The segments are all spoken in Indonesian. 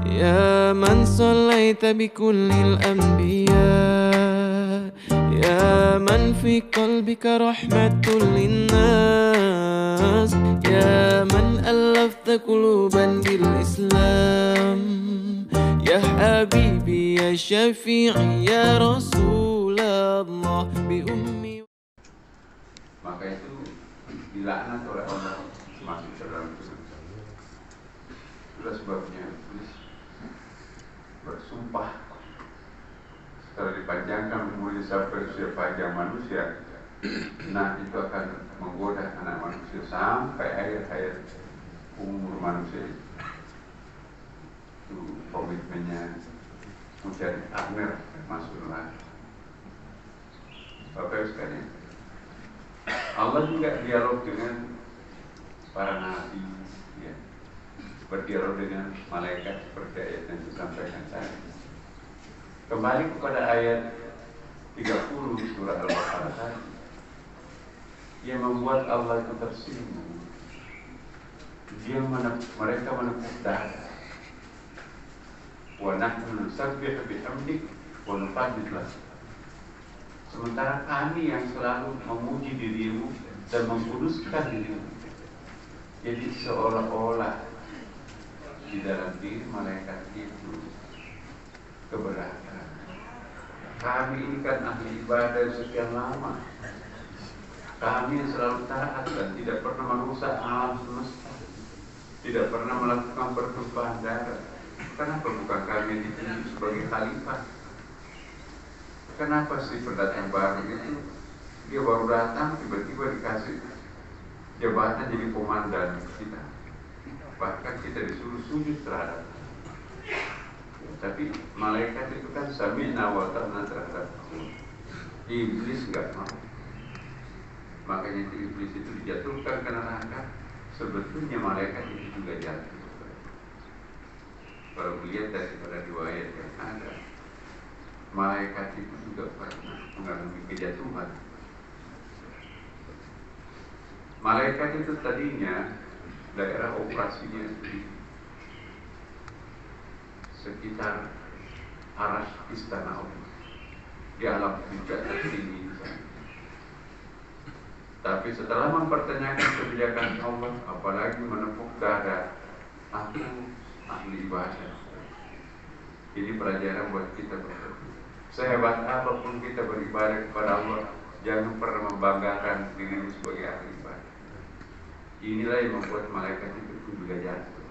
يا من صليت بكل الأنبياء، يا من في قلبك رحمة للناس، يا من ألفت قلوبا بالإسلام، يا حبيبي يا شفيعي يا رسول الله بأمي. Maka itu dilaknat oleh Allah masuk ke dalam surga. Itulah sebabnya iblis bersumpah setelah dipanjangkan umurnya sampai usia panjang manusia, nah itu akan menggoda anak manusia sampai akhir-akhir umur manusia. Itu komitmennya mencari partner masuk neraka. Bapak sekalian, Allah juga dialog dengan para nabi, ya, berdialog dengan malaikat seperti ayat yang disampaikan tadi. Kembali kepada ayat 30 surah Al-Baqarah tadi, yang membuat Allah itu tersinggung. Mereka menepuk dada. Wa nahnu nusabbihu bihamdik wa nuqaddis lak. Sementara kami yang selalu memuji dirimu dan mengkuduskan dirimu. Jadi seolah-olah di dalam diri malaikat itu keberatan. Kami ini kan ahli ibadah sekian lama. Kami selalu taat dan tidak pernah merusak alam semesta, tidak pernah melakukan pertumpahan darah. Kenapa bukan kami ditunjuk sebagai khalifah? Kenapa sih pendatang baru itu dia baru datang tiba-tiba dikasih jabatan jadi komandan kita, bahkan kita disuruh sujud terhadap. Tapi malaikat itu kan sami'na wa ta'na terhadap iblis nggak mau. Makanya iblis itu dijatuhkan ke neraka. Sebetulnya malaikat itu juga jatuh. Kalau melihat daripada riwayat yang ada, malaikat itu juga pernah mengalami kejatuhan. Malaikat itu tadinya daerah operasinya di sekitar aras istana Allah, di alam puncak tertinggi di sana. Tapi setelah mempertanyakan kebijakan Allah, apalagi menepuk dada, aku ahli ibadah. Ini pelajaran buat kita berdua. Sehebat apapun kita beribadah kepada Allah, jangan pernah membanggakan dirimu sebagai ahli ibadah. Inilah yang membuat malaikat itu juga jatuh.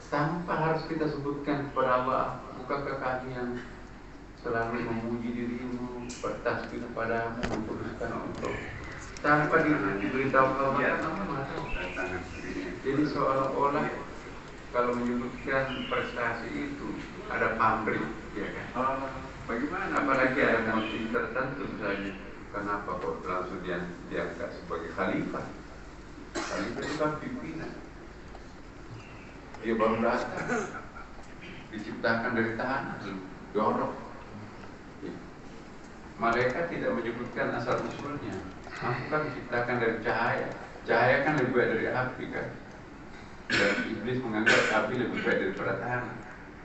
Tanpa harus kita sebutkan kepada Allah, bukankah kami yang selalu memuji dirimu, bertasbih kepadamu, mengkuduskan untuk tanpa diberitahu Allah, kamu mengatakan. Jadi seolah-olah kalau menyebutkan prestasi itu ada pamrih, ya kan? Bagaimana? Apalagi ada motif tertentu misalnya, kenapa kok langsung diangkat sebagai khalifah? Khalifah itu kan pimpinan. Dia baru datang, diciptakan dari tanah, dorong. Malaikat tidak menyebutkan asal usulnya. Aku kan diciptakan dari cahaya. Cahaya kan lebih baik dari api kan. Dan iblis menganggap api lebih baik daripada tanah.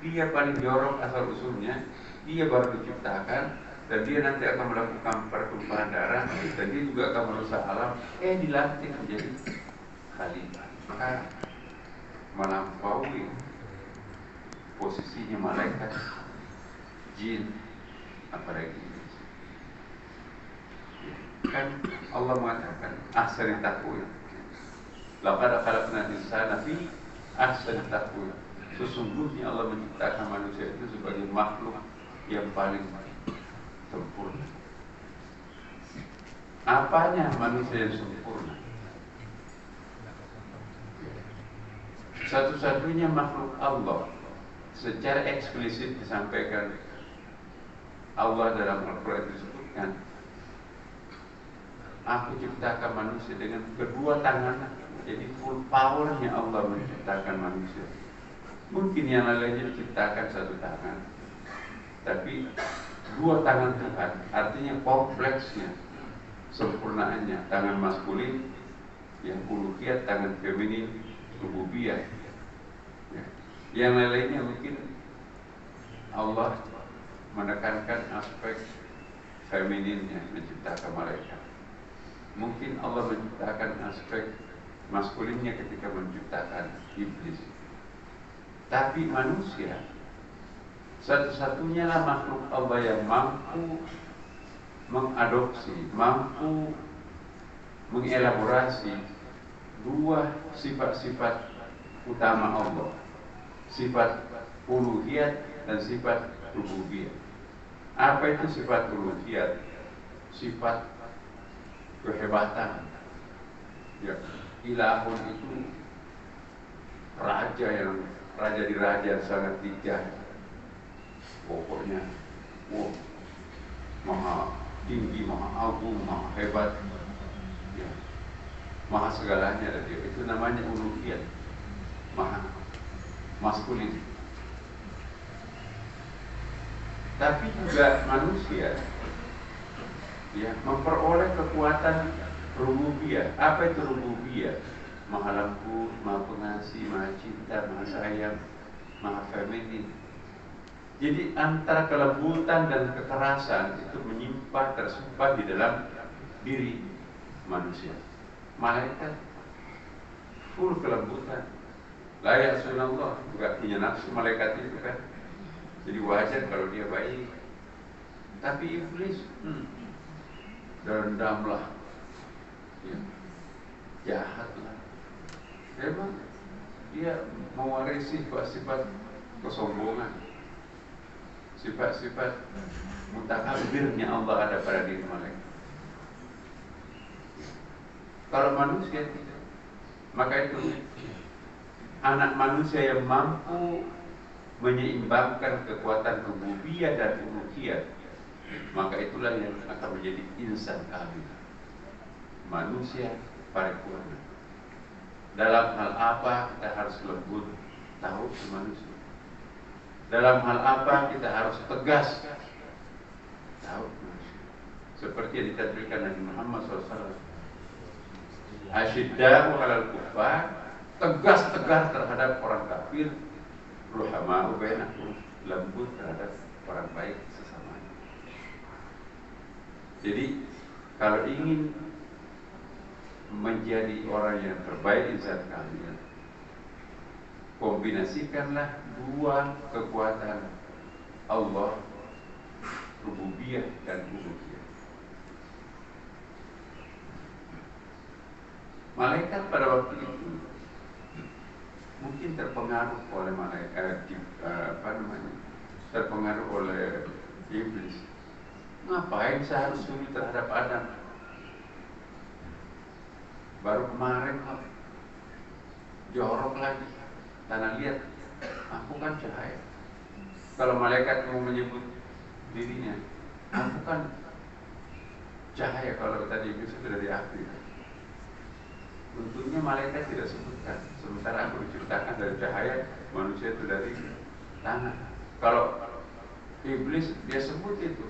Dia paling jorok asal usulnya. Dia baru diciptakan dan dia nanti akan melakukan pertumpahan darah dan dia juga akan merusak alam. Dilantik menjadi khalifah. Maka melampaui posisinya malaikat, jin, apalagi kan Allah mengatakan ahsanit taqwim. Laqad khalaqnal insana fi ahsanit taqwim. Sesungguhnya Allah menciptakan manusia itu sebagai makhluk yang paling sempurna. Apanya manusia yang sempurna? Satu-satunya makhluk Allah secara eksplisit disampaikan Allah dalam Al-Quran disebutkan, aku ciptakan manusia dengan kedua tangan. Jadi full powernya Allah menciptakan manusia. Mungkin yang lainnya diciptakan satu tangan, tapi dua tangan Tuhan, artinya kompleksnya, sempurnaannya. Tangan maskulin yang uluhiyat, tangan feminin rububiyah. Ya. Yang lainnya mungkin Allah menekankan aspek femininnya menciptakan malaikat. Mungkin Allah menciptakan aspek maskulinnya ketika menciptakan iblis. Tapi manusia satu-satunya lah makhluk Allah yang mampu mengadopsi, mampu mengelaborasi dua sifat-sifat utama Allah, sifat uluhiyat dan sifat rububiyah. Apa itu sifat uluhiyat? Sifat kehebatan. Ya, ilahun itu raja di raja yang sangat bijak. Pokoknya, maha tinggi, maha agung, maha hebat, ya, maha segalanya ada dia. Itu namanya uluhiyat, maha maskulin. Tapi juga manusia, ya, memperoleh kekuatan rububiyah. Apa itu rububiyah? Maha lembut, maha pengasih, maha cinta, maha sayang, maha feminin. Jadi antara kelembutan dan kekerasan itu tersimpan di dalam diri manusia. Malaikat full kelembutan. Layak sunallah, juga punya nafsu malaikat itu kan. Jadi wajar kalau dia baik. Tapi iblis dendamlah, ya, jahatlah. Memang dia mewarisi sifat kesombongan, sifat-sifat mutakabirnya Allah ada pada diri malaikat. Kalau manusia tidak, maka itu anak manusia yang mampu menyeimbangkan kekuatan rububiyah dan uluhiyah, maka itulah yang akan menjadi insan kamil, manusia paripurna. Dalam hal apa kita harus lembut, tahu manusia. Dalam hal apa kita harus tegas, tahu manusia. Seperti yang ditadbirkan Nabi Muhammad SAW. Asyidda'u 'alal kuffar, tegas-tegas terhadap orang kafir, ruhama'u bainakum, lembut terhadap orang baik sesamanya. Jadi kalau ingin menjadi orang yang terbaik insan kamil, kombinasikanlah dua kekuatan Allah, rububiyah dan uluhiyah. Malaikat pada waktu itu mungkin terpengaruh oleh terpengaruh oleh iblis. Ngapain saya harus sujud terhadap Adam? Baru kemarin jorok lagi. Karena lihat, aku kan cahaya. Kalau malaikat mau menyebut dirinya, aku kan cahaya. Kalau tadi itu dari api. Untungnya malaikat tidak sebutkan. Sementara aku diciptakan dari cahaya, manusia itu dari tanah. Kalau iblis dia sebut itu.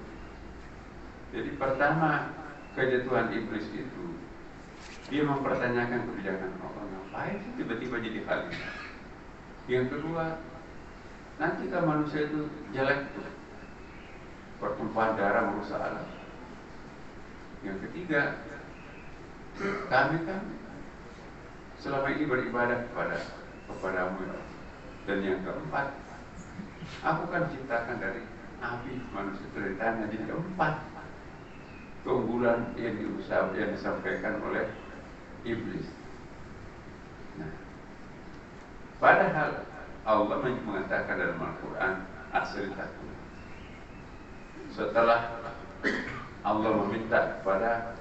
Jadi pertama kejatuhan iblis itu, dia mempertanyakan kebijakan Allah. Ngapain sih tiba-tiba jadi khalifah? Yang kedua, nanti kan manusia itu jelek tuh, pertumpahan darah merusak alam. Yang ketiga, kami kan selama ini beribadah kepadamu. Dan yang keempat, aku kan ciptakan dari api, manusia dari tanah. Jadi keempat keunggulan yang disampaikan oleh iblis. Nah, padahal Allah mengatakan dalam Al-Quran, asritakum, setelah Allah meminta kepada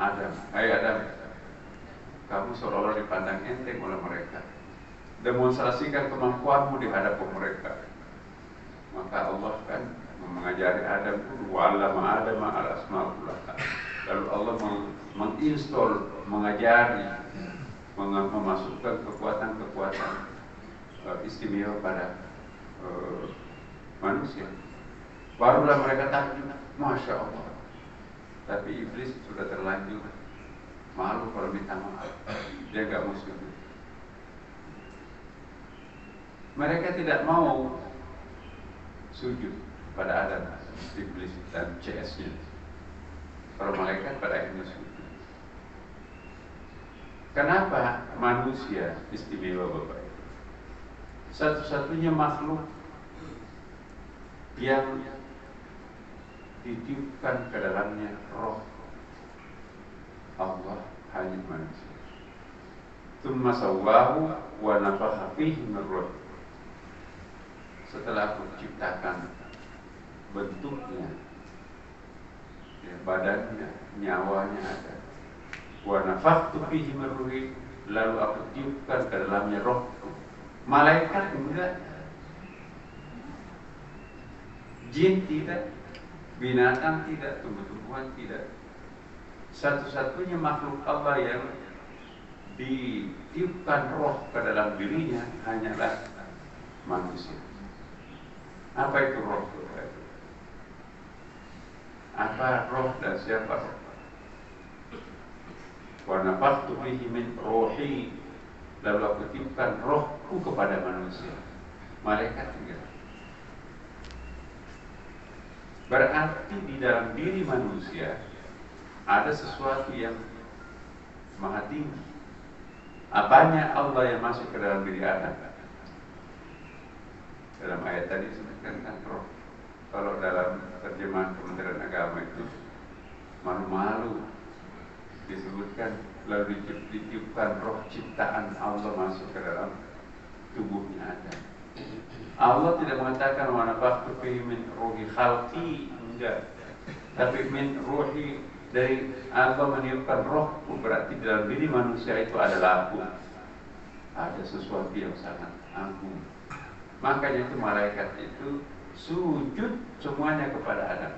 Adam, hai Adam, kamu seolah-olah dipandang enteng oleh mereka, demonstrasikan kemampuanmu di hadapan mereka. Maka Allah kan mengajari Adam itu wa'allama Adama al-asma'ul. Lalu Allah menginstall, mengajari, memasukkan kekuatan-kekuatan istimewa pada manusia. Barulah mereka takjub, Masya Allah. Tapi iblis sudah terlanjur malu kalau minta maaf. Dia gak mau sujud. Mereka tidak mau sujud pada Adam, iblis dan CS-nya. Para malaikat pada akhirnya sujud. Kenapa manusia istimewa Bapak? Satu-satunya makhluk yang ditiupkan ke dalamnya roh Allah hanya manusia. Tsumma sawwahu wa nafakha fihi min ruh. Setelah aku ciptakan bentuknya, ya, badannya, nyawanya ada. Wa nafakhtu fihi min ruhi, lalu aku tiupkan ke dalamnya rohku. Malaikat enggak, jin tidak, binatang tidak, tumbuh-tumbuhan tidak. Satu-satunya makhluk Allah yang ditiupkan roh ke dalam dirinya hanyalah manusia. Apa itu roh? Apa roh dan siapa roh? Wa nafakhtu fihi min ruhi, lalu aku tiupkan rohku kepada manusia. Malaikat tidak. Berarti di dalam diri manusia ada sesuatu yang maha tinggi. Apanya Allah yang masuk ke dalam diri Adam? Dalam ayat tadi disebutkan kan roh. Kalau dalam terjemahan Kementerian Agama itu malu-malu disebutkan lalu ditiupkan roh ciptaan Allah masuk ke dalam tubuhnya Adam. Allah tidak mengatakan wa nafakhtu fihi min ruhi khalqi, enggak. Tapi min ruhi, dari Allah meniupkan rohku, berarti dalam diri manusia itu adalah aku. Ada sesuatu yang sangat agung. Makanya itu malaikat itu sujud semuanya kepada Adam.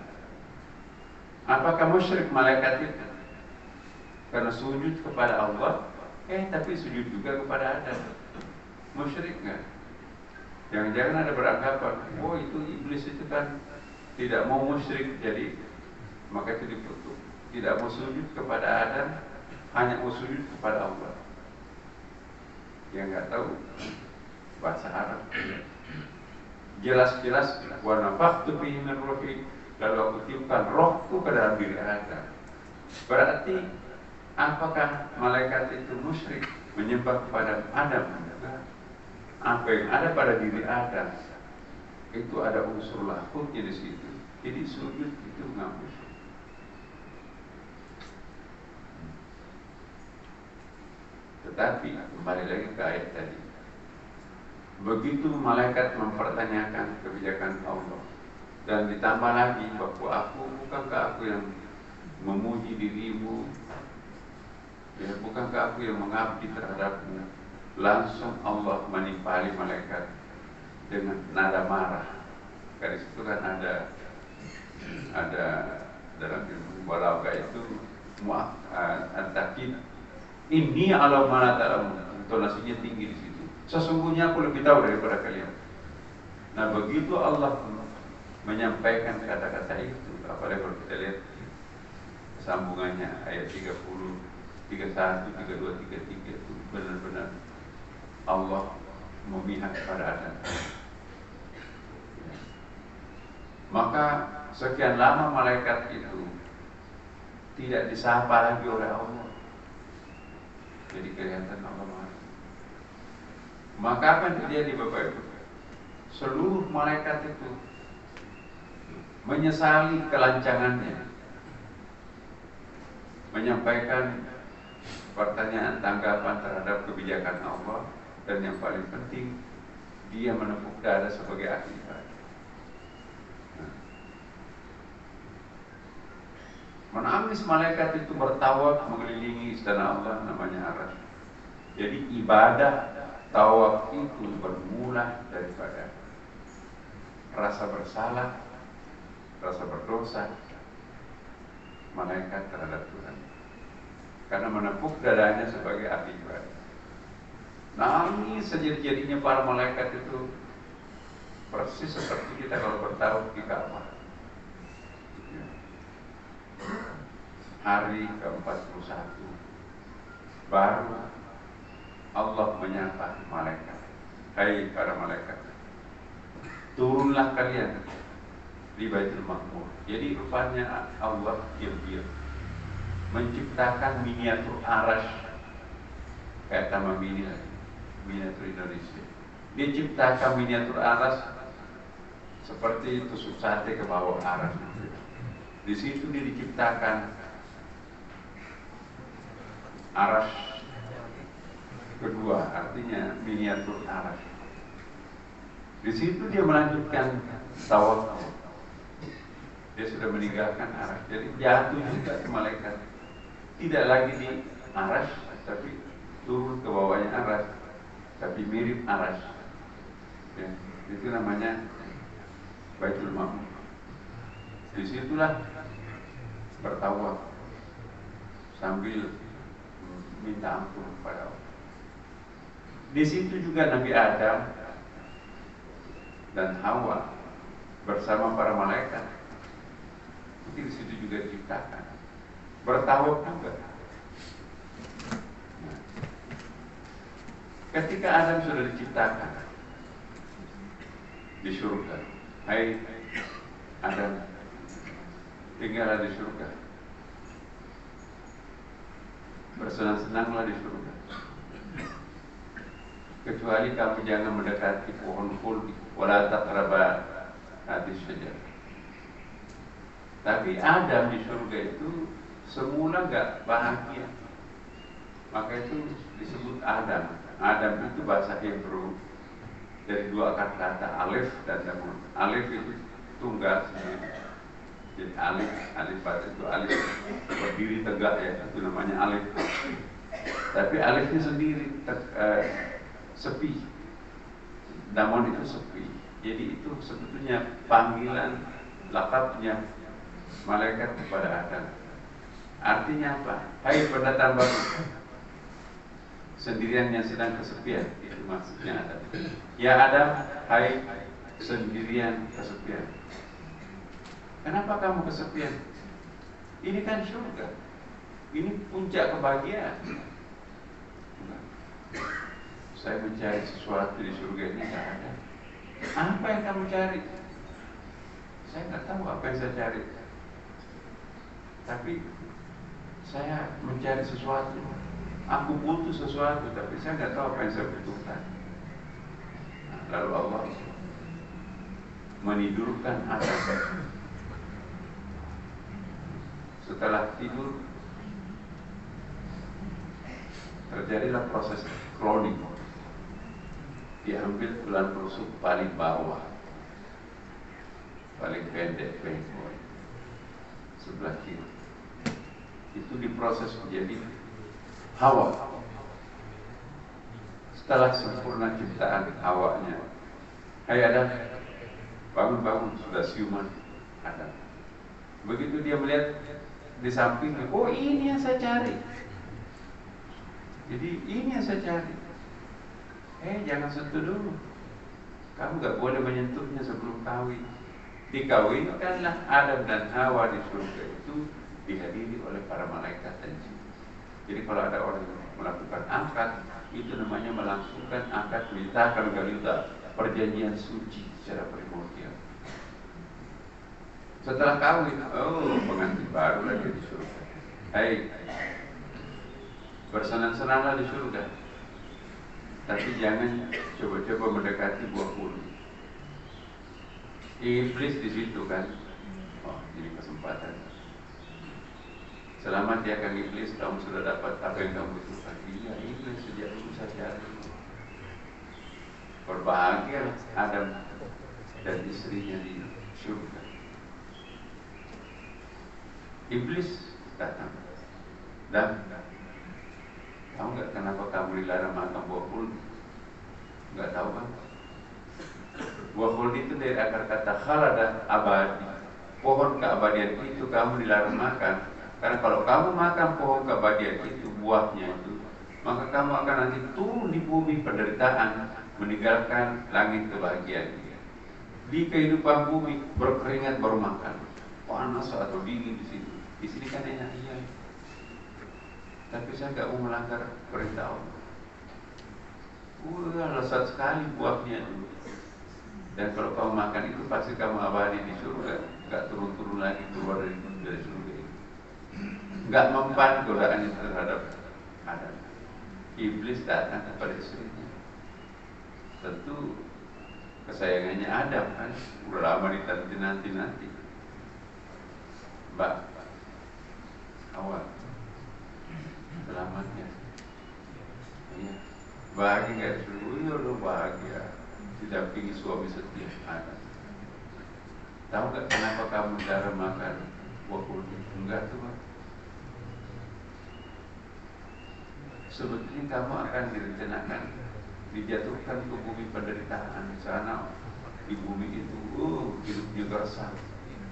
Apakah musyrik malaikat itu? Karena sujud kepada Allah, tapi sujud juga kepada Adam. Musyrik enggak? Jangan-jangan ada beranggapan, oh itu iblis itu kan tidak mau musyrik, jadi maka itu dikutuk. Tidak mau sujud kepada Adam, hanya mau sujud kepada Allah. Yang nggak tahu bahasa Arab. Jelas-jelas wa nafakhtu fihi min ruhi, lalu aku tiupkan rohku ke dalam diri Adam. Berarti apakah malaikat itu musyrik menyembah kepada Adam? Apa yang ada pada diri Adam itu ada unsur lahutnya di situ. Jadi sujud itu nggak musyrik. Tetapi kembali lagi ke ayat tadi, begitu malaikat mempertanyakan kebijakan Allah dan ditambah lagi bahwa bukankah aku yang memuji dirimu, ya, bukankah aku yang mengabdi terhadapmu? Langsung Allah menimpali malaikat dengan nada marah. Karena situ kan ada dalam ilmu balaghah itu at-takkid, inni ala ma la ta'lamun, intonasinya tinggi di situ. Sesungguhnya aku lebih tahu daripada kalian. Nah, begitu Allah menyampaikan kata-kata itu, apalagi kalau kita lihat sambungannya ayat 30, 31, 32, 33 itu benar-benar Allah memihak kepada Adam. Maka sekian lama malaikat itu tidak disapa lagi oleh Allah. Jadi kelihatan Allah marah. Maka apa yang terjadi Bapak Ibu? Seluruh malaikat itu menyesali kelancangannya, menyampaikan pertanyaan tanggapan terhadap kebijakan Allah, dan yang paling penting dia menepuk dada sebagai ahli ibadah. Menangis malaikat itu bertawaf mengelilingi istana Allah namanya Arasy. Jadi ibadah tawaf itu bermula daripada rasa bersalah, rasa berdosa malaikat terhadap Tuhan, karena menepuk dadanya sebagai ahli ibadah. Nangis sejadi-jadinya para malaikat itu persis seperti kita kalau bertawaf di Ka'bah. Hari ke-41 baru Allah menyapa malaikat. hai para malaikat, turunlah kalian di Baitul Ma'mur. Jadi rupanya Allah diam-diam menciptakan miniatur arash, kayak Taman Mini lagi, miniatur Indonesia. Dia ciptakan miniatur arash seperti tusuk sate ke bawah arash. Di situ dia diciptakan arash kedua, artinya miniatur arash. Di situ dia melanjutkan tawaf. Dia sudah meninggalkan arash, jadi jatuh juga ke malaikat. Tidak lagi di arash, tapi turun ke bawahnya arash, tapi mirip arash. Ya, itu namanya Baitul Ma'mur. Disitulah bertawaf sambil minta ampun kepada Allah. Di situ juga Nabi Adam dan Hawa bersama para malaikat. Di situ juga diciptakan bertawaf juga. Nah, ketika Adam sudah diciptakan di surga, hai Adam, tinggallah di surga, bersenang-senanglah di surga, kecuali kamu jangan mendekati pohon khuldi, wala taqraba hadhihi syajarah. Tapi Adam di surga itu semula gak bahagia, maka itu disebut Adam. Adam itu bahasa Hebrew dari dua akar kata alif dan damun. Alif itu tunggal sendiri, jadi alif itu alif berdiri tegak, ya, itu namanya alif. Tapi alifnya sendiri sepi, damun itu sepi. Jadi itu sebetulnya panggilan lakabnya malaikat kepada Adam. Artinya apa? Hai pendatang baru, sendirian yang sedang kesepian, itu maksudnya Adam. Ya Adam, hai sendirian kesepian. Kenapa kamu kesepian? Ini kan surga, ini puncak kebahagiaan. Saya mencari sesuatu di surga ini tidak ada. Apa yang kamu cari? Saya nggak tahu apa yang saya cari. Tapi saya mencari sesuatu. Aku butuh sesuatu, tapi saya nggak tahu apa yang saya butuhkan. Nah, lalu Allah menidurkan Adam. Setelah tidur, terjadilah proses cloning. Diambil tulang rusuk paling bawah, paling pendek, sebelah kiri. Itu diproses menjadi Hawa. Setelah sempurna ciptaan Hawanya, hai Adam, bangun-bangun, sudah siuman Adam. Begitu dia melihat di sampingnya, oh ini yang saya cari. Jadi ini yang saya cari. Jangan sentuh dulu. Kamu gak boleh menyentuhnya sebelum kawin. Dikawinkanlah Adam dan Hawa di surga itu dihadiri oleh para malaikat dan jin. Jadi kalau ada orang yang melakukan akad, itu namanya melangsungkan akad milta kalgalita, perjanjian suci secara primordial. Setelah kawin, pengantin baru lagi di surga. Hai, bersenang-senanglah di surga, tapi jangan coba-coba mendekati buah bulu. Iblis di situ kan, ini kesempatan. Selamat ya Kang Iblis, kamu sudah dapat apa yang kamu butuhkan. Iya, Iblis sejak dulu saya cari. Berbahagia Adam dan istrinya di surga. Iblis datang. Dan tahu nggak kenapa kamu dilarang makan buah khuldi? Nggak tahu kan? Buah khuldi itu dari akar kata khalada, abadi. Pohon keabadian itu kamu dilarang makan. Karena kalau kamu makan pohon keabadian itu, buahnya itu, maka kamu akan nanti turun di bumi penderitaan, meninggalkan langit kebahagiaan. Di kehidupan bumi berkeringat baru makan, panas atau dingin di situ. Di sini kan enak, iya. Tapi saya nggak mau melanggar perintah Allah. lezat sekali buahnya itu. Dan kalau kamu makan itu pasti kamu abadi di surga, nggak turun-turun lagi keluar dari surga itu. Nggak mempan godaan itu terhadap Adam. Iblis datang kepada istrinya. Tentu kesayangannya Adam kan, udah lama nanti. Mbak Hawa, selamat ya. Iya. Bahagia nggak disuruh? Iya udah bahagia. Didampingi suami setia Adam. Tahu nggak kenapa kamu jarang makan buah kuldi? Enggak tuh, Pak. Sebetulnya kamu akan direncanakan dijatuhkan ke bumi penderitaan di sana. Di bumi itu hidupnya gersang,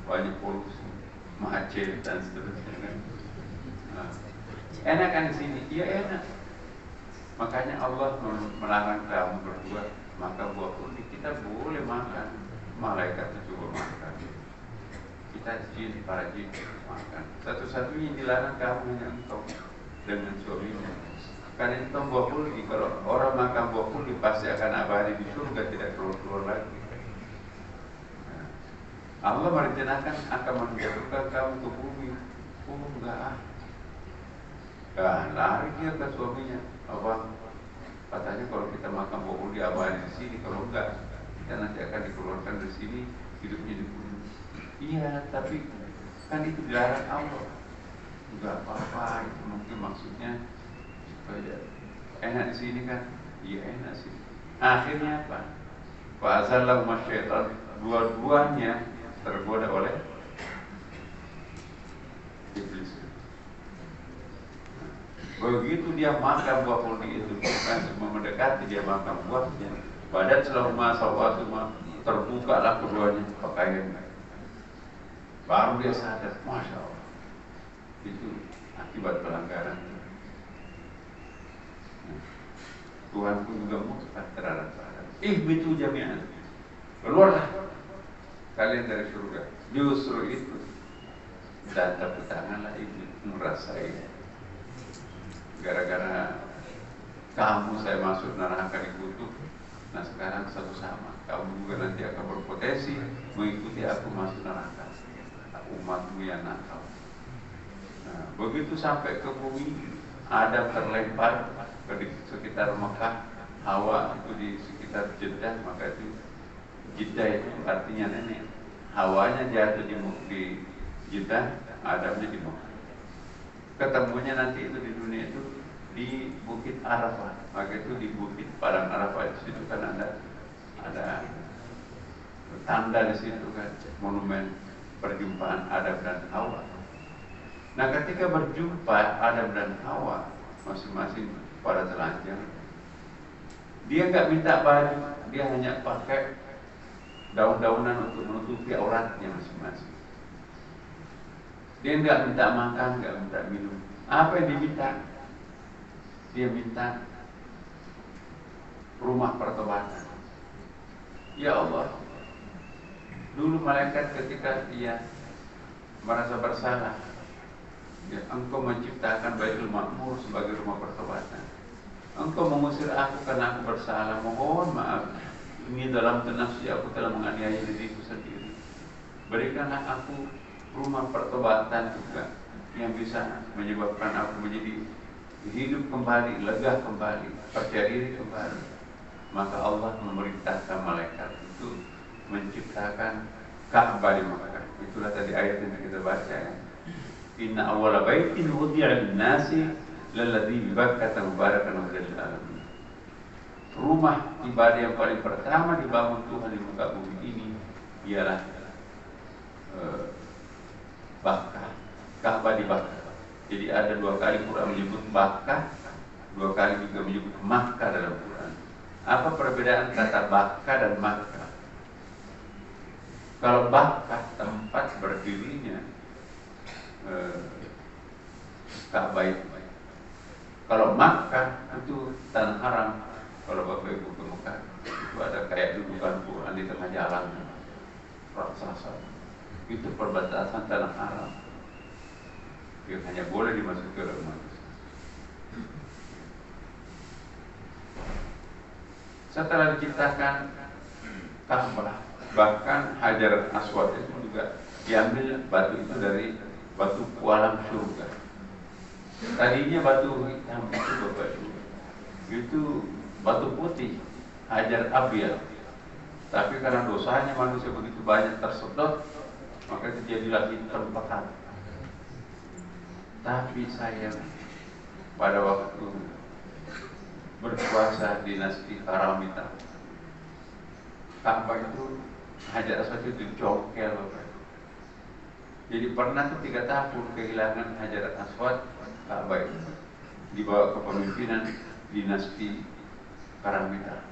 banyak polusi, macet dan seterusnya. Nah, enak kan di sini? Iya enak. Makanya Allah melarang kamu berdua makan buah kuldi. Kita boleh makan, malaikat juga makan, kita jin, para jin makan. Satu-satunya yang dilarang kamu hanya engkau dengan suamimu. Karena itu buah kuldi, kalau orang makan buah kuldi pasti akan abadi di surga, tidak keluar-keluar lagi. Nah, Allah merencanakan akan menjatuhkan kamu ke bumi. Enggak. Lari dia ke suaminya. Apa? Katanya kalau kita makan buah kuldi abadi di sini, kalau enggak kita nanti akan dikeluarkan dari sini, hidupnya di bumi. Iya, tapi kan itu dilarang Allah. Enggak apa-apa, itu mungkin maksudnya supaya enak di sini kan. Iya enak sih. Akhirnya apa? Fa'azallahu masyaitan, dua-duanya tergoda oleh iblis. Begitu dia makan buah kuldi itu, kan semua mendekati dia makan buahnya. Badan selama sawatu terbuka lah keduanya pakaian. Baru dia sadar, masya Allah, itu akibat pelanggaran. Tuhan pun juga murka terhadap Adam. Ihbitu jami'an, keluarlah kalian dari surga. Justru itu, dan tepuk tanganlah iblis merasai. Gara-gara kamu saya masuk neraka dikutuk. Nah sekarang satu sama, kamu juga nanti akan berpotensi mengikuti aku masuk neraka. Umatmu yang nakal. Nah, begitu sampai ke bumi, Adam terlempar ke sekitar Mekah, Hawa itu di sekitar Jeddah, maka itu Jeddah itu artinya nenek. Hawanya jatuh di Jeddah, Adamnya di Mekah. Ketemunya nanti itu di dunia itu di Bukit Arafah, maka itu di Bukit Padang Arafah itu situ kan ada tanda di situ kan, monumen perjumpaan Adam dan Hawa. Nah ketika berjumpa Adam dan Hawa masing-masing pada telanjang, dia nggak minta baju, dia hanya pakai daun-daunan untuk menutupi auratnya masing-masing. Dia nggak minta makan, nggak minta minum. Apa yang diminta? Dia minta rumah pertobatan. Ya Allah, dulu malaikat ketika dia merasa bersalah, ya, Engkau menciptakan Baitul Ma'mur sebagai rumah pertobatan. Engkau mengusir aku karena aku bersalah. Mohon maaf. Ini dalam nafsi aku telah menganiaya diriku sendiri. Berikanlah aku rumah pertobatan juga yang bisa menyebabkan aku menjadi hidup kembali, lega kembali, percaya diri kembali. Maka Allah memerintahkan malaikat itu menciptakan Ka'bah di Makkah. Itulah tadi ayat yang kita baca ya. Inna awwala baitin wudi'a lin-nasi lalladzi bi Bakkah mubarakan lil alamin. Rumah ibadah yang paling pertama dibangun Tuhan di muka bumi ini ialah Bakkah, Ka'bah di Bakkah. Jadi ada dua kali Quran menyebut Bakkah, dua kali juga menyebut Makkah dalam Quran. Apa perbedaan kata Bakkah dan Makkah? Kalau Bakkah tempat berdirinya Ka'bah itu. Kalau Makkah itu tanah haram. Kalau Bapak Ibu ke Mekah itu ada kayak dudukan Quran di tengah jalan, raksasa. Itu perbatasan tanah haram yang hanya boleh dimasuki oleh umat. setelah diciptakan Ka'bah, bahkan Hajar Aswad itu juga diambil batu itu dari batu pualam surga. Tadinya batu hitam itu Bapak Ibu, itu batu putih, Hajar Abyad. Tapi karena dosanya manusia begitu banyak tersedot, maka itu jadilah hitam pekat. Tapi sayang, pada waktu berkuasa dinasti Karamita, Ka'bah itu Hajar Aswad itu jongkel Bapak. Jadi pernah tuh 3 tahun kehilangan Hajar Aswad, Ka'bah itu dibawa ke pemimpinan dinasti Karamita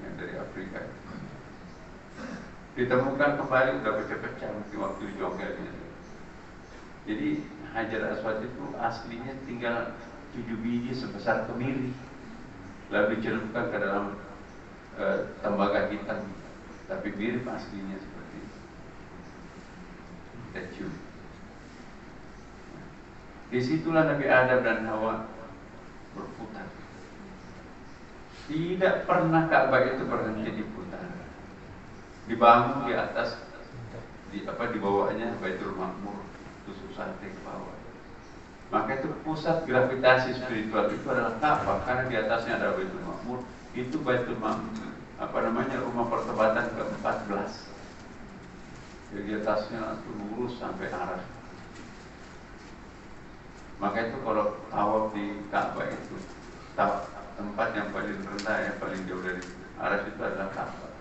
yang dari Afrika. Ditemukan kembali udah pecah-pecah waktu dijongkelnya. Jadi Hajar Aswad itu aslinya tinggal 7 biji sebesar kemiri, lalu dicelupkan ke dalam tembaga hitam, tapi mirip aslinya seperti itu. Cium. Disitulah Nabi Adam dan Hawa berputar. Tidak pernah Ka'bah itu berhenti diputar. Dibangun di atas, di bawahnya Baitul Ma'mur, tusuk sate ke bawah. Maka itu pusat gravitasi spiritual itu adalah Ka'bah, karena di atasnya ada Baitul Ma'mur. Itu Baitul Ma'mur, rumah pertobatan ke-14. Jadi di atasnya itu lurus sampai arah. Maka itu kalau tawaf di Ka'bah itu tempat yang paling rendah, yang paling jauh dari arah itu adalah Ka'bah.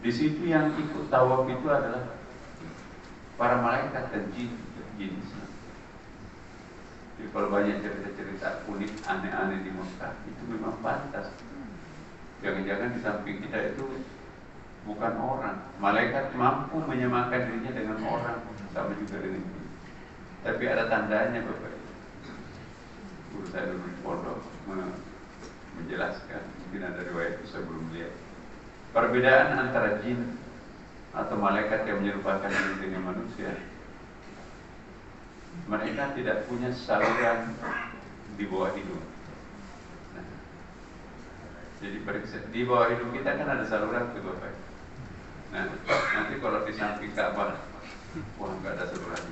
Di situ yang ikut tawaf itu adalah para malaikat dan jin. Jadi kalau banyak cerita-cerita unik aneh-aneh di Mekah, itu memang pantas. Jangan-jangan di samping kita itu bukan orang. Malaikat mampu menyamakan dirinya dengan orang, sama juga dengan jin. Tapi ada tandanya Bapak. Guru saya dulu di pondok menjelaskan, mungkin ada riwayat itu saya belum lihat. Perbedaan antara jin atau malaikat yang menyerupakan diri dengan manusia, mereka tidak punya saluran di bawah hidung. Nah, jadi di bawah hidung kita kan ada saluran tuh Bapak. Nah, nanti kalau di samping Ka'bah, wah nggak ada saluran.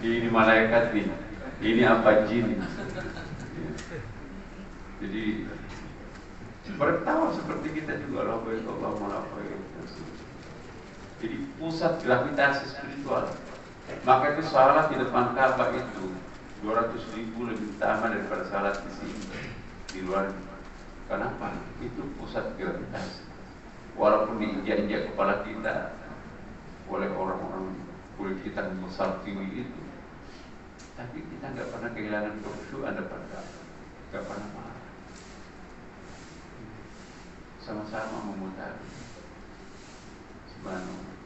Ini malaikat nih, ini apa jin? Jadi bertawa seperti kita juga Allah. Jadi pusat gravitasi spiritual. Maka itu salat di depan Ka'bah itu 200.000 lebih utama daripada salat di sini, di luar. Kenapa? Itu pusat gravitasi. Walaupun diinjak-injak kepala kita oleh orang-orang kulit hitam besar tinggi itu, tapi kita nggak pernah kehilangan kekhusyuan depan Ka'bah, nggak pernah marah. Sama-sama memutar. Subhanallah.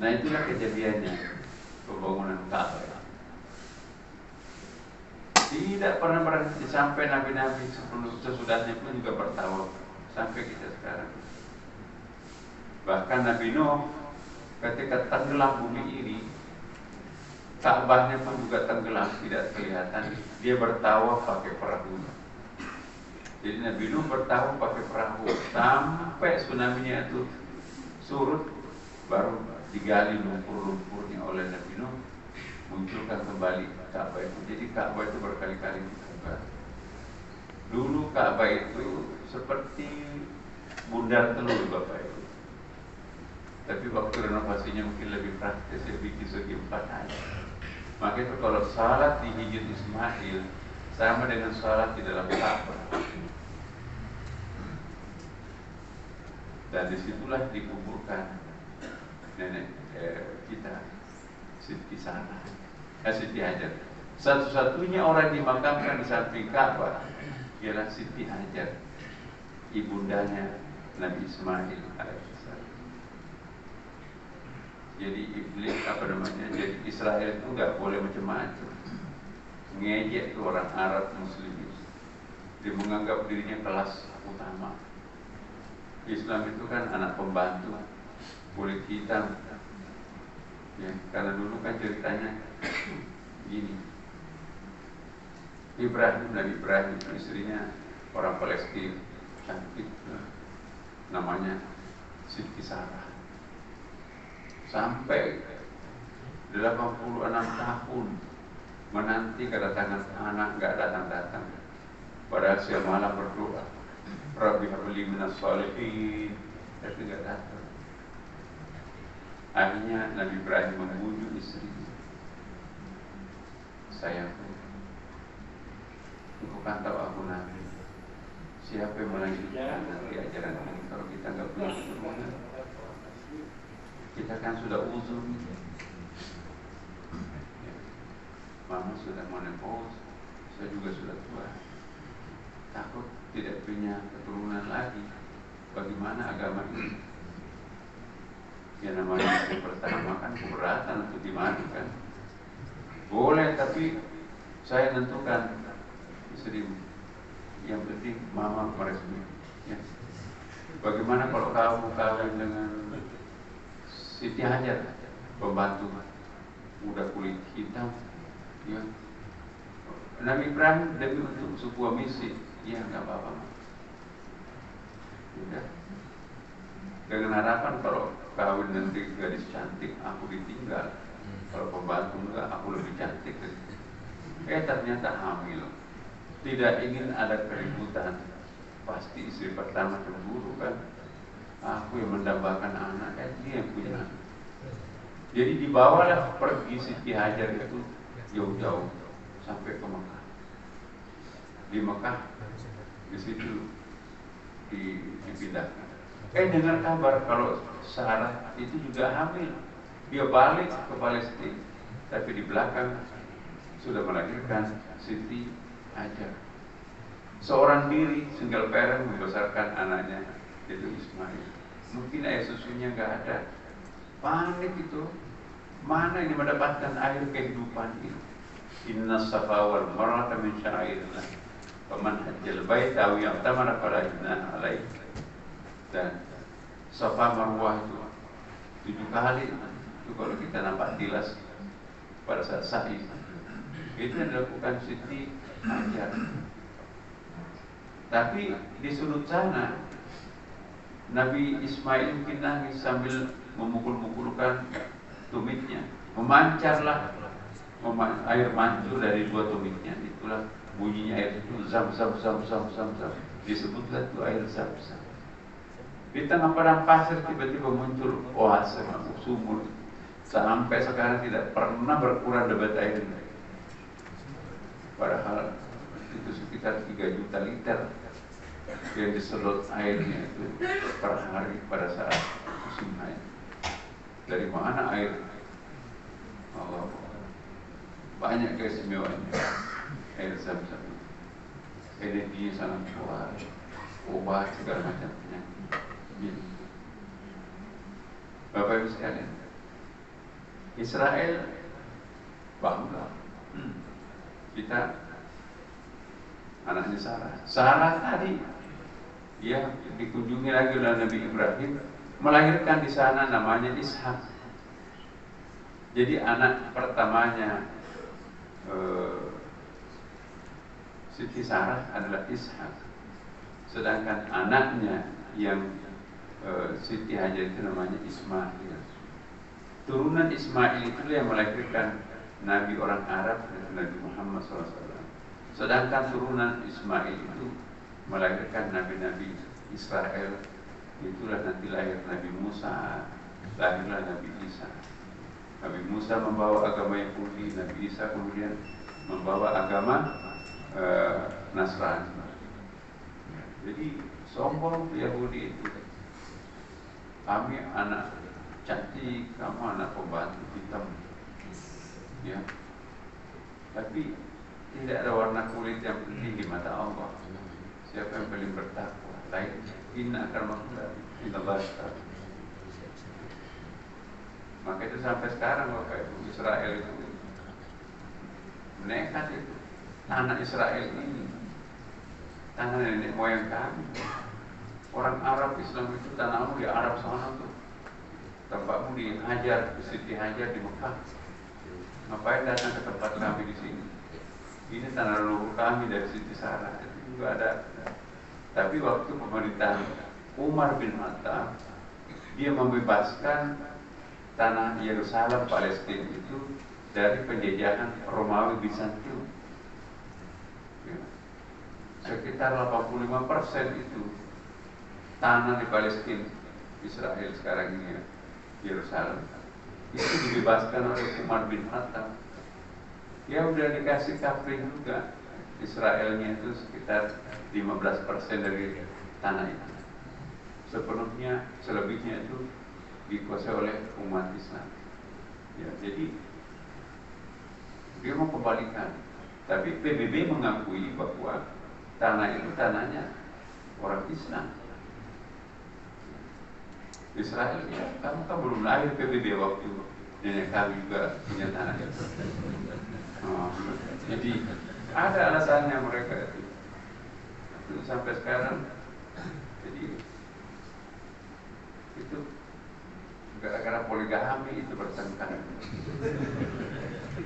Nah itulah kejadiannya pembangunan Ka'bah. Tidak pernah berhenti sampai nabi-nabi sebelum sesudahnya pun juga bertawaf sampai kita sekarang. Bahkan Nabi Nuh ketika tenggelam bumi ini, Ka'bahnya pun juga tenggelam, tidak kelihatan. Dia bertawaf pakai perahu. Jadi Nabi Nuh bertawaf pakai perahu sampai tsunami-nya itu surut, baru digali lumpur-lumpurnya oleh Nabi Nuh, munculkan kembali Ka'bah itu. Jadi Ka'bah itu berkali-kali dibuka. Dulu Ka'bah itu seperti bundar telur Bapak Ibu. Tapi waktu renovasinya mungkin lebih praktis, ya bikin segi 4 aja. Maka itu kalau salat di Hijr Ismail sama dengan salat di dalam Ka'bah. Dan disitulah dikuburkan nenek kita, Siti Sana, Siti Hajar. Satu-satunya orang dimakamkan di samping Ka'bah ialah Siti Hajar, ibundanya Nabi Ismail alaihissalam. Jadi iblis jadi Israel itu nggak boleh macam-macam, ngejek tuh orang Arab Muslim itu. Dia menganggap dirinya kelas utama. Islam itu kan anak pembantu, kulit hitam. Ya, karena dulu kan ceritanya Gini, Nabi Ibrahim istrinya orang Palestina, cantik, namanya Siti Sarah. Sampai 86 tahun menanti kedatangan anak, nggak datang-datang. Padahal siang malam berdoa, Rabbi habli minas sholihin, tapi nggak datang. Akhirnya Nabi Ibrahim membujuk istrinya, sayangku, engkau kan tahu aku Nabi, siapa yang melanjutkan nanti ajaran ini kalau kita nggak punya keturunan? Kita kan sudah uzur, mama sudah menopause, saya juga sudah tua, takut tidak punya keturunan lagi. Bagaimana agama ini? Ya namanya yang pertama kan keberatan untuk dimatikan. Boleh, tapi saya tentukan istrimu. Yang penting mama merestui. Ya. Bagaimana kalau kamu kawin dengan Siti Hajar, pembantu muda kulit hitam? Ya. Nabi Ibrahim demi untuk sebuah misi, ya nggak apa-apa. Udah. Dengan harapan kalau kawin nanti gadis cantik, aku ditinggal. Kalau pembantu enggak, aku lebih cantik. Ternyata hamil. Tidak ingin ada keributan. Pasti istri pertama cemburu kan. Aku yang mendambakan anak, dia yang punya. Jadi dibawalah pergi Siti Hajar itu jauh-jauh sampai ke Mekah. Di Mekah, di situ dipindahkan. Dengar kabar kalau Sarah itu juga hamil. Dia balik ke Palestina, tapi di belakang sudah melahirkan Siti Hajar. Seorang diri, single parent membesarkan anaknya, itu Ismail. Mungkin air susunya nggak ada. Panik itu. Mana ini mendapatkan air kehidupan ini? Inna safa wal marwata min sya'airillah. Faman hajjal baita aw i'tamara fala junaha alaihi. Dan Safa Marwah itu 7 kali itu kalau kita nampak tilas pada saat sa'i itu yang dilakukan Siti Hajar. Tapi di sudut sana Nabi Ismail mungkin nangis sambil memukul-mukulkan tumitnya, memancarlah air mancur dari 2 tumitnya. Itulah bunyinya air itu, zam zam zam zam zam zam. Disebutlah itu air zam zam. Di tengah padang pasir tiba-tiba muncul oase, sumur. Sampai sekarang tidak pernah berkurang debit air ini. Padahal itu sekitar 3 juta liter yang disedot airnya itu per hari pada saat musim haid. Dari mana air? Allah, banyak keistimewaannya air zam-zam. Energinya sangat kuat, obat segala macam penyakit. Bapak Ibu sekalian, Israel bangga. Kita anaknya Sarah tadi, ya dikunjungi lagi oleh Nabi Ibrahim, melahirkan di sana namanya Ishak. Jadi anak pertamanya Siti Sarah adalah Ishak, sedangkan anaknya yang Siti Hajar itu namanya Ismail. Turunan Ismail itu yang melahirkan Nabi orang Arab dan Nabi Muhammad SAW. Sedangkan turunan Ismail itu melahirkan Nabi-Nabi Israel. Itulah nanti lahir Nabi Musa, lahirlah Nabi Isa. Nabi Musa membawa agama Yahudi, Nabi Isa kemudian membawa agama Nasrani. Jadi sombong Yahudi itu. Kami anak cantik, kamu anak pembantu hitam, ya. Tapi tidak ada warna kulit yang penting di mata Allah. Siapa yang paling bertakwa? Lain. Inna akramakum indallahi atqakum. Maka itu sampai sekarang Bapak Ibu, Israel itu nekat itu. Tanah Israel ini tanah nenek moyang kami. Orang Arab Islam itu tanahmu di Arab sana tuh. Tempatmu di Hajar, di Siti Hajar di Mekah. ngapain datang ke tempat kami di sini? Ini tanah leluhur kami dari Siti Sarah. Itu juga ada. Tapi waktu pemerintahan Umar bin Khattab, dia membebaskan tanah Yerusalem Palestina itu dari penjajahan Romawi Bizantium. Ya. Sekitar 85% itu tanah di Palestina, Israel sekarang ini ya, Yerusalem, itu dibebaskan oleh Umar bin Khattab. Ya udah dikasih kafling juga. Israelnya itu sekitar 15% dari tanah itu. Sepenuhnya, selebihnya itu dikuasai oleh umat Islam. Ya, jadi dia mau kembalikan. Tapi PBB mengakui bahwa tanah itu tanahnya orang Islam. Israel, ya, kamu kan belum lahir PBB waktu nenek kami juga punya tanah itu. Oh, jadi ada alasannya mereka itu sampai sekarang. Jadi itu gara-gara poligami itu bertengkar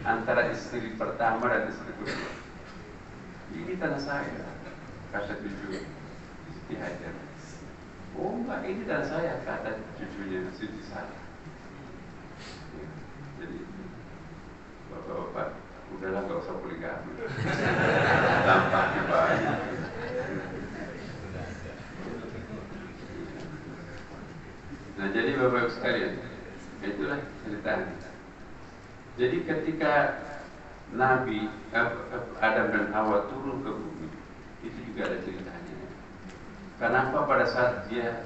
antara istri pertama dan istri kedua. Ini tanah saya, kata cucu Siti Hajar. Oh enggak, ini tanah saya, kata cucunya Siti Sarah. Ya, jadi bapak-bapak, udahlah gak usah poligami. Dampaknya banyak. Nah jadi bapak-bapak sekalian, itulah ceritanya. Jadi ketika Nabi Adam dan Hawa turun ke bumi, itu juga ada ceritanya. Kenapa pada saat dia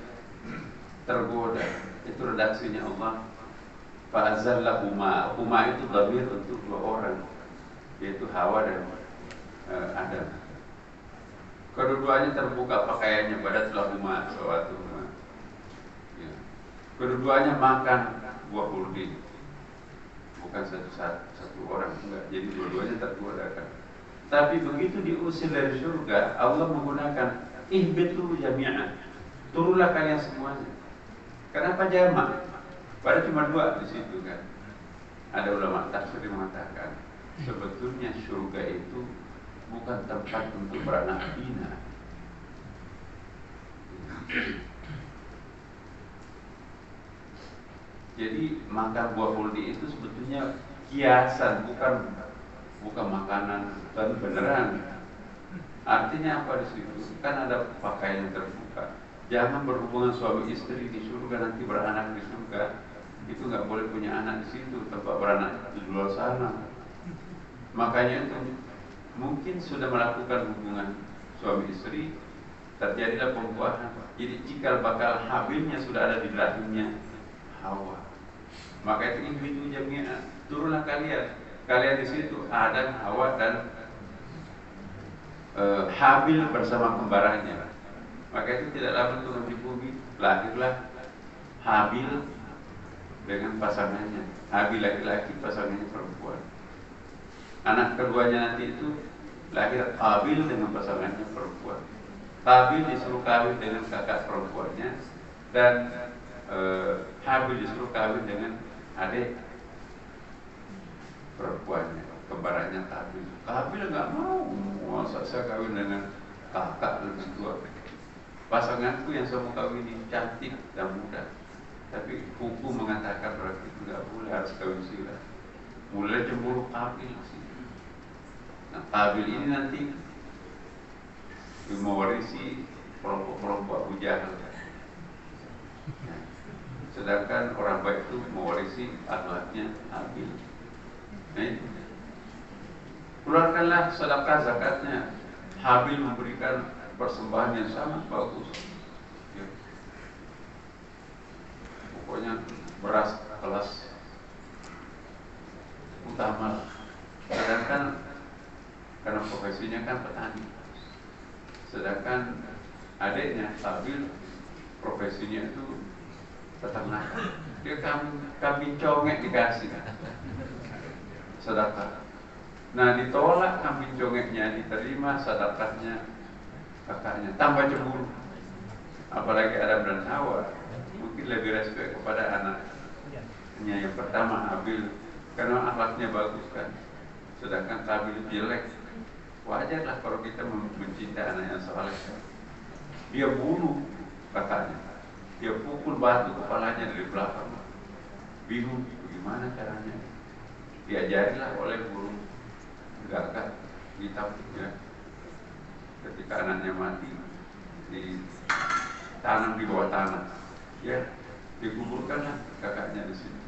tergoda, itu redaksinya Allah, fa'azallahuma, huma itu dhamir untuk dua orang, yaitu Hawa dan Adam. Kedua-duanya terbuka pakaiannya, badatlahuma sawatuhuma. Ya. Kedua-duanya makan buah huldi, bukan satu orang, enggak. Jadi dua-duanya tergoda kan. Tapi begitu diusir dari surga, Allah menggunakan ihbitu jami'an, turunlah kalian semuanya. Kenapa jamak? Padahal cuma dua di situ kan. Ada ulama tafsir yang mengatakan sebetulnya surga itu bukan tempat untuk beranak pinak. Jadi makan buah huldi itu sebetulnya kiasan, bukan makanan beneran. Artinya apa di situ? Kan ada pakaian yang terbuka. Jangan berhubungan suami istri di surga nanti beranak di surga. Itu nggak boleh punya anak di situ, tempat beranak di luar sana. Makanya itu mungkin sudah melakukan hubungan suami istri, terjadilah pembuahan. Jadi cikal bakal Habilnya sudah ada di rahimnya Hawa. Maka itu ihbitu jami'an, turunlah kalian di situ, Adam, Hawa dan Habil bersama kembarannya. Maka itu tidak lama turun di bumi, lahirlah Habil dengan pasangannya. Habil laki-laki, pasangannya perempuan. Anak keduanya nanti itu lahir Qabil dengan pasangannya perempuan. Qabil disuruh kawin dengan kakak perempuannya, dan Habil disuruh kawin dengan adik perempuannya, kembarannya Qabil. Qabil nggak mau, masa saya kawin dengan kakak lebih tua. Pasanganku yang saya mau kawin ini cantik dan muda. Tapi hukum mengatakan berarti itu nggak boleh, harus kawin sila. Mulai cemburu Qabil sih. Nah, Qabil ini nanti mewarisi kelompok-kelompok Abu Jahal. Nah, sedangkan orang baik itu mewarisi akhlaknya Habil. Nah itu. Keluarkanlah sedekah zakatnya. Habil memberikan persembahan yang sangat bagus. Ya. Pokoknya beras kelas utama. Sedangkan karena profesinya kan petani. Sedangkan adiknya Habil profesinya itu peternakan. Dia kambing congek dikasih sedekah. Nah ditolak kambing congeknya, diterima sedekahnya kakaknya. Tambah cemburu. Apalagi Adam dan Hawa mungkin lebih respek kepada anaknya yang pertama Habil karena akhlaknya bagus kan. Sedangkan Kabil jelek, wajarlah kalau kita mencintai anak yang saleh. Dia bunuh kakaknya, dia pukul batu kepalanya dari belakang. Bingung bagaimana caranya. Diajarilah oleh guru gagak hitam ya. Ketika anaknya mati, ditanam di bawah tanah, ya dikuburkanlah kakaknya di situ.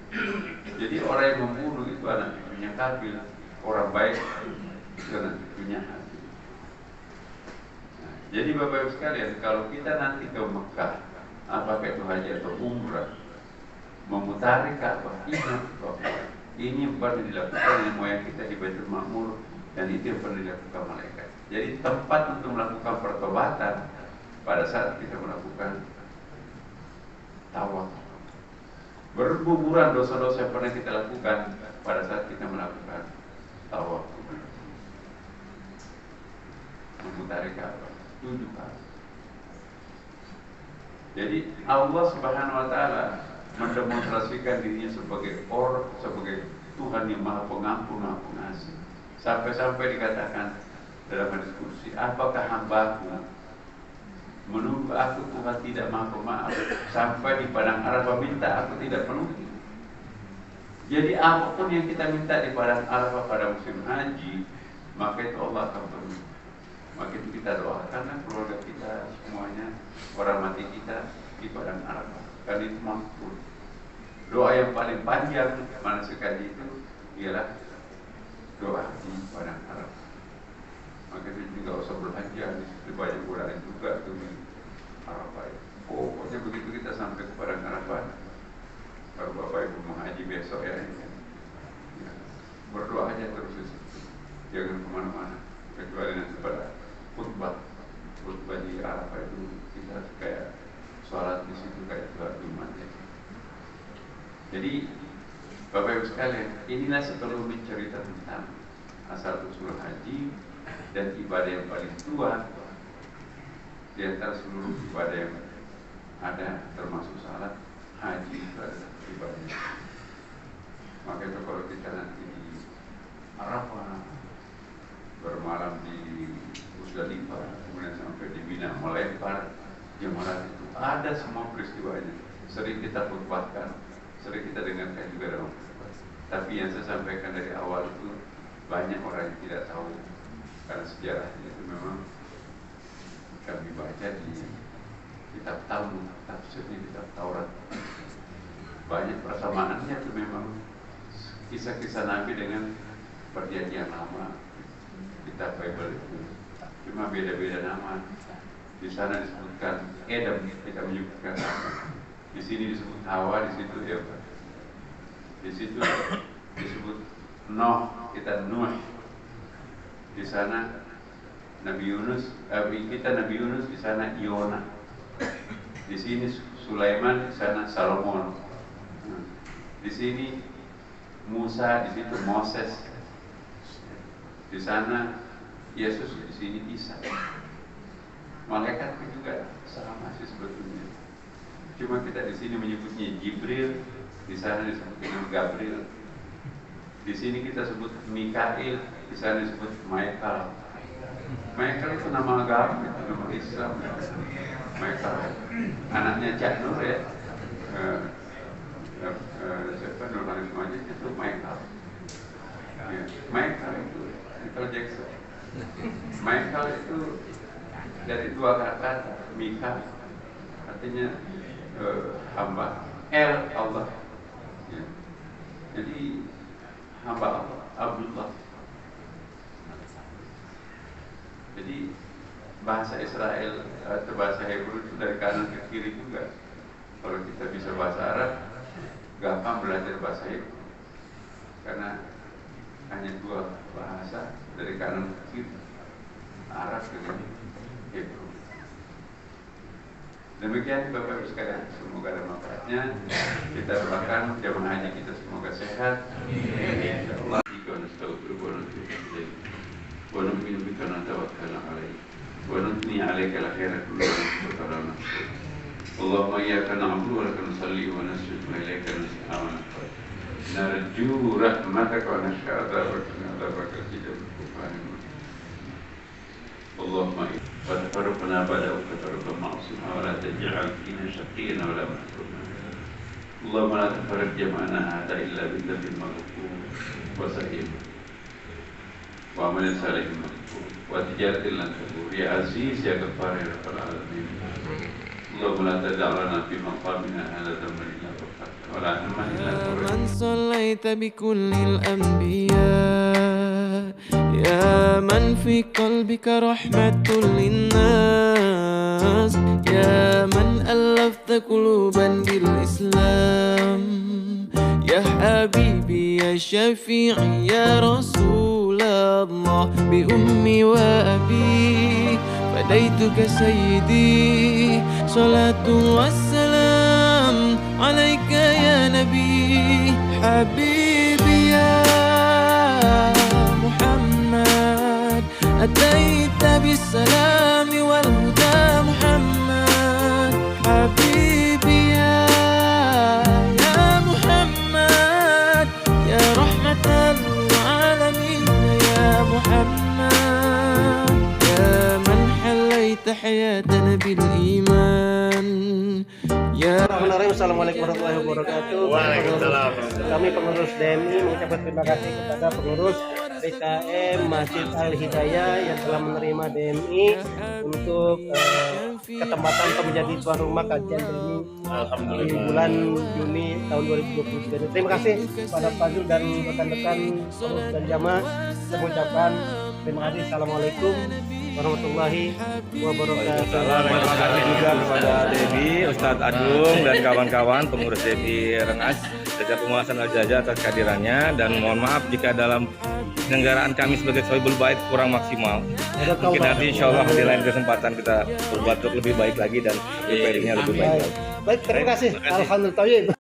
Jadi orang yang membunuh itu anak cucunya Kabil, orang baik itu anak cucunya Habil. Nah, jadi Bapak Ibu sekalian, kalau kita nanti ke Mekah, apakah itu haji atau umrah, memutari Ka'bah, ingat bahwa ini yang pernah dilakukan oleh moyang kita di Baitul Ma'mur, dan itu yang pernah dilakukan malaikat. Jadi tempat untuk melakukan pertobatan pada saat kita melakukan tawaf. Berguguran dosa-dosa yang pernah kita lakukan pada saat kita melakukan tawaf. Memutari Ka'bah 7 kali. Jadi Allah Subhanahu wa taala mendemonstrasikan dirinya sebagai Tuhan yang Maha Pengampun, Maha Pengasih. Sampai-sampai dikatakan dalam hadis kursi, apakah hambaku menuduh aku Tuhan tidak Maha Pemaaf, sampai di padang Arafah minta aku tidak penuhi. Jadi apapun yang kita minta di padang Arafah pada musim haji, maka itu Allah akan penuhi. Maka itu kita doakan keluarga kita semuanya, orang mati kita di padang Arafah, karena itu makbul. Doa yang paling panjang mana sekali itu ialah doa di padang Arafah. Maka itu juga usah berhajat, di situ banyak ulama juga tuh di Arafah. Pokoknya begitu kita sampai ke padang Arafah, kalau Bapak Ibu mau haji besok ya, berdoa aja terus di situ, jangan kemana-mana, kecuali nanti pada khutbah di Arafah itu kita kayak sholat di situ kayak sholat Jumat ya. Jadi Bapak Ibu sekalian, inilah sekelumit cerita tentang asal usul haji dan ibadah yang paling tua di antara seluruh ibadah yang ada, termasuk salat. Haji itu adalah ibadah. Maka itu kalau kita nanti di Arafah, bermalam di Musdalifah, kemudian sampai di Mina melempar jemarat, itu ada semua peristiwanya. Sering kita khutbahkan, sering kita dengarkan juga dalam khutbah. Tapi yang saya sampaikan dari awal itu banyak orang yang tidak tahu, karena sejarahnya itu memang kami baca di kitab Talmud, tafsirnya kitab Taurat. Banyak persamaannya itu memang kisah-kisah Nabi dengan perjanjian lama, kitab Bible itu. Cuma beda-beda nama. Di sana disebutkan Edom, kita menyebutkan nama. Di sini disebut Hawa, di situ Eva. Di situ disebut Noh, kita Nuh. Di sana Nabi Yunus, kita Nabi Yunus, di sana Yona. Di sini Sulaiman, di sana Salomon. Di sini Musa, di situ Moses. Di sana Yesus, di sini Isa. Malaikat juga sama sih sebetulnya. Cuma kita di sini menyebutnya Jibril, di sana disebut dengan Gabriel. Di sini kita sebut Mikail, di sana disebut Michael. Michael itu nama agama, itu nama Islam. Michael, anaknya Cak Nur ya. Siapa Nurhanismanya itu Michael. Ya, Michael itu Michael Jackson. Michael itu dari dua kata, Mika artinya hamba, El Allah. Ya. Jadi hamba Allah, Abdullah. Jadi bahasa Israel atau bahasa Hebrew itu dari kanan ke kiri juga. Kalau kita bisa bahasa Arab, gampang belajar bahasa Hebrew, karena hanya dua bahasa dari kanan ke kiri, Arab dengan Hebrew. Demikian Bapak Ibu sekalian, semoga ada manfaatnya. Kita doakan jemaah haji kita semoga sehat. Insyaallah. ونؤمن بك ونتوكل عليك ونثني عليك الخير كله وترانا اللهم إياك نعبد ولك نصلي ونسجد وإليك نسعى ونحفظ نرجو رحمتك ونخشى عذابك إن عذابك شديد. اللهم وتفرقنا بعد وتفرق معصينا ولا تجعل فينا شقيا ولا محروما. اللهم لا تفرق جمعنا هذا إلا بالذنب المغفور وسعيد وعمل صالح مغفور وتجارة لن تبور يا عزيز يا غفار يا رب العالمين. اللهم لا تدع لنا في مقامنا هذا ذنبا إلا غفرته ولا هما إلا فرجته. من صليت بكل الأنبياء يا من في قلبك رحمة للناس يا من ألفت قلوبا بالإسلام يا حبيبي يا شفيعي يا رسول الله بأمي وأبي فديتك سيدي صلاة والسلام عليك يا نبي حبيبي يا محمد أتيت بالسلام والهدى محمد حبيبي يا محمد يا رحمة للعالمين يا محمد يا من حليت حياتنا بالإيمان يا Bismillahirrahmanirrahim. Assalamualaikum warahmatullahi wabarakatuh. Waalaikumsalam. Kami pengurus DMI mengucapkan terima kasih kepada pengurus DKM Masjid Al Hidayah yang telah menerima DMI untuk kesempatan untuk menjadi tuan rumah kajian DMI di bulan Juni tahun 2023. Terima kasih kepada Pak Zul dan rekan-rekan pengurus dan jamaah. Saya mengucapkan terima kasih. Assalamualaikum warahmatullahi wabarakatuh. Terima kasih juga kepada Debi, Ustadz Agung dan kawan-kawan pengurus Debi Rengas, Jajar Penguasaan Al-Jaja atas kehadirannya, dan mohon maaf jika dalam penyelenggaraan kami sebagai Sohibul Bait kurang maksimal. Mungkin nanti insya Allah di lain kesempatan kita berbuat lebih baik lagi dan preparingnya lebih baik lagi. Baik, terima kasih. Alhamdulillah.